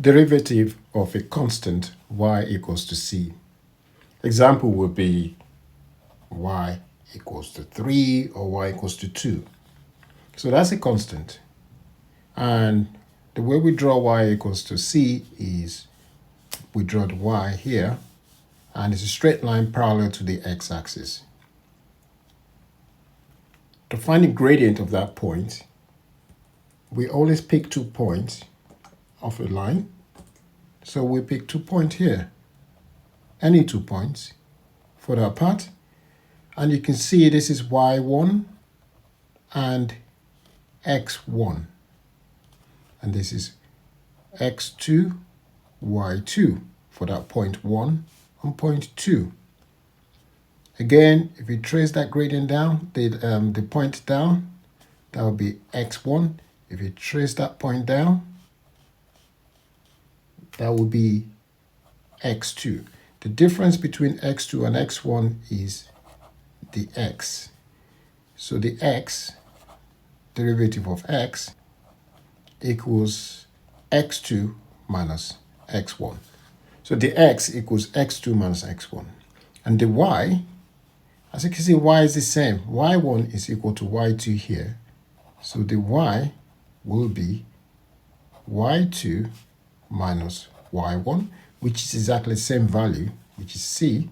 derivative of a constant y equals to c. Example would be y equals to 3 or y equals to 2. So that's a constant. And the way we draw y equals to c is we draw the y here, and it's a straight line parallel to the x-axis. To find the gradient of that point, we always pick 2 points of a line. So we pick 2 points here, any 2 points for that part. And you can see this is y1 and x1. And this is x2, y2 for that point 1 and point 2. Again, if you trace that gradient down, the point down, that would be x1. If you trace that point down, that would be x2. The difference between x2 and x1 is the x. So the x, derivative of x, equals x2 minus x1. So the x equals x2 minus x1. And the y, as you can see, y is the same. y1 is equal to y2 here. So the y will be y2 minus y1, which is exactly the same value, which is c,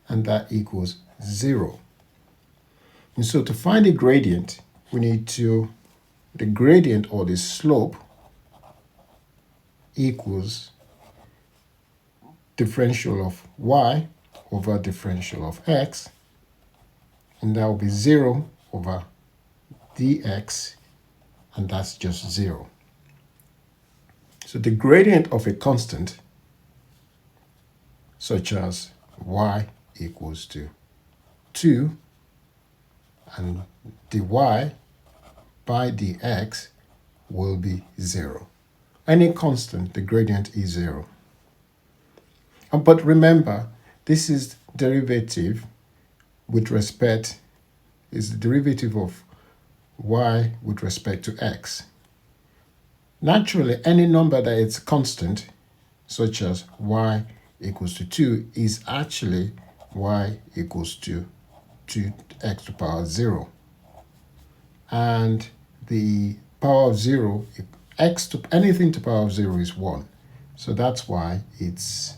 and that equals 0. And so to find the gradient, we need the gradient or the slope equals differential of y over differential of x, and that will be 0 over dx, and that's just 0. So the gradient of a constant, such as y equals to 2, and dy by dx will be 0. Any constant, the gradient is 0. But remember, this is derivative with respect, is the derivative of y with respect to x. Naturally, any number that is constant, such as y equals to 2, is actually y equals to 2x to the power 0. And the power of 0, x to anything to the power of 0 is 1. So that's why it's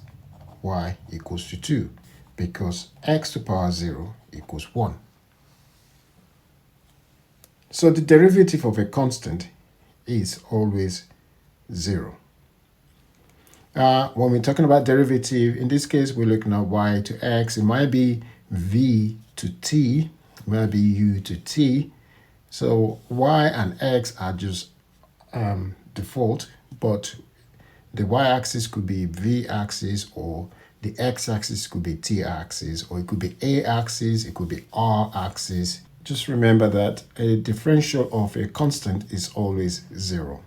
y equals to 2, because x to the power 0 equals 1. So the derivative of a constant is always 0. When we're talking about derivative, in this case, we're looking at y to x. It might be v to t, it might be u to t. So y and x are just default, but the y-axis could be v-axis, or the x-axis could be t-axis, or it could be a-axis, it could be r-axis. Just remember that a differential of a constant is always 0.